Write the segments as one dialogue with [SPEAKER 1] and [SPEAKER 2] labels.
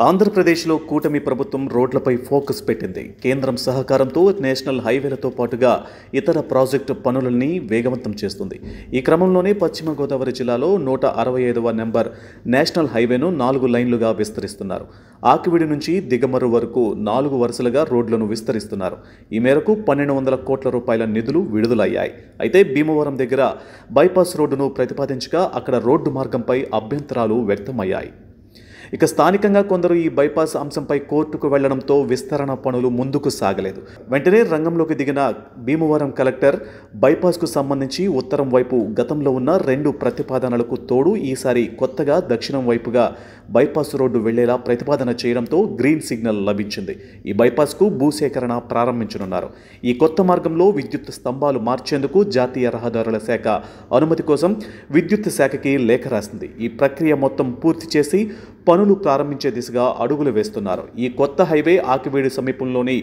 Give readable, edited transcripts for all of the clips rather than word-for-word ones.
[SPEAKER 1] ఆంధ్రప్రదేశ్లో కూటమి ప్రభుత్వం రోడ్లపై ఫోకస్ పెట్టింది. కేంద్రం సహకారంతో నేషనల్ హైవేలతో పాటుగా ఇతర ప్రాజెక్టు పనులని వేగవంతం చేస్తుంది. ఈ క్రమంలోనే పశ్చిమ గోదావరి జిల్లాలో 165వ నెంబర్ నేషనల్ హైవేను 4 లైన్లుగా విస్తరిస్తున్నారు. ఆకివీడి నుంచి దిగమర్రు వరకు 4 వరుసలుగా రోడ్లను విస్తరిస్తున్నారు. ఈ మేరకు 1200 కోట్ల రూపాయల నిధులు విడుదలయ్యాయి. అయితే భీమవరం దగ్గర బైపాస్ రోడ్డును ప్రతిపాదించగా అక్కడ రోడ్డు మార్గంపై అభ్యంతరాలు వ్యక్తమయ్యాయి. ఇక స్థానికంగా కొందరు ఈ బైపాస్ అంశంపై కోర్టుకు వెళ్లడంతో విస్తరణ పనులు ముందుకు సాగలేదు. వెంటనే రంగంలోకి దిగిన భీమవరం కలెక్టర్ బైపాస్కు సంబంధించి ఉత్తరం వైపు గతంలో ఉన్న 2 ప్రతిపాదనలకు తోడు ఈసారి కొత్తగా దక్షిణం వైపుగా బైపాస్ రోడ్డు వెళ్లేలా ప్రతిపాదన చేయడంతో గ్రీన్ సిగ్నల్ లభించింది. ఈ బైపాస్కు భూసేకరణ ప్రారంభించనున్నారు. ఈ కొత్త మార్గంలో విద్యుత్ స్తంభాలు మార్చేందుకు జాతీయ రహదారుల శాఖ అనుమతి కోసం విద్యుత్ శాఖకి లేఖ రాసింది. ఈ ప్రక్రియ మొత్తం పూర్తి చేసి పనులు ప్రారంభించే దిశగా అడుగులు వేస్తున్నారు. ఈ కొత్త హైవే ఆకివీడి సమీపంలోని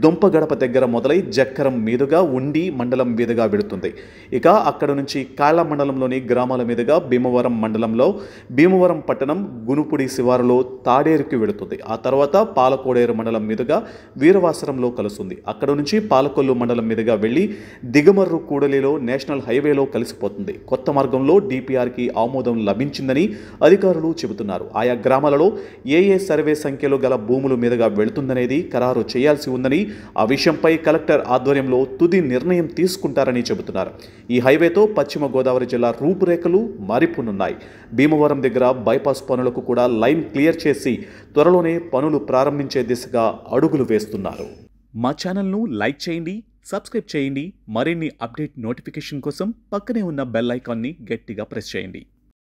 [SPEAKER 1] దుంపగడప దగ్గర మొదలై జక్కరం మీదుగా ఉండి మండలం మీదుగా వెడుతుంది. ఇక అక్కడ నుంచి కాళ్ళ మండలంలోని గ్రామాల మీదుగా భీమవరం మండలంలో భీమవరం పట్టణం గునుపుడి శివారులో తాడేరుకి వెడుతుంది. ఆ తర్వాత పాలకోడేరు మండలం మీదుగా వీరవాసరంలో కలుస్తుంది. అక్కడ నుంచి పాలకొల్లు మండలం మీదుగా వెళ్లి దిగమర్రు కూడలిలో నేషనల్ హైవేలో కలిసిపోతుంది. కొత్త మార్గంలో డిపిఆర్కి ఆమోదం లభించిందని అధికారులు చెబుతున్నారు. ఆయా గ్రామాలలో ఏ సర్వే సంఖ్యలో గల భూముల మీదుగా వెళుతుందనేది ఖరారు చేయాల్సి ఉందని, ఆ విషయంపై కలెక్టర్ ఆధ్వర్యంలో తుది నిర్ణయం తీసుకుంటారని చెబుతున్నారు. ఈ హైవేతో పశ్చిమ గోదావరి జిల్లా రూపురేఖలు మారిపోనున్నాయి. భీమవరం దగ్గర బైపాస్ పనులకు కూడా లైన్ క్లియర్ చేసి త్వరలోనే పనులు ప్రారంభించే దిశగా అడుగులు వేస్తున్నారు. మా ఛానల్ను లైక్ చేయండి, సబ్స్క్రైబ్ చేయండి. మరిన్ని అప్డేట్ నోటిఫికేషన్ కోసం పక్కనే ఉన్న బెల్ ఐకాన్ని గట్టిగా ప్రెస్ చేయండి.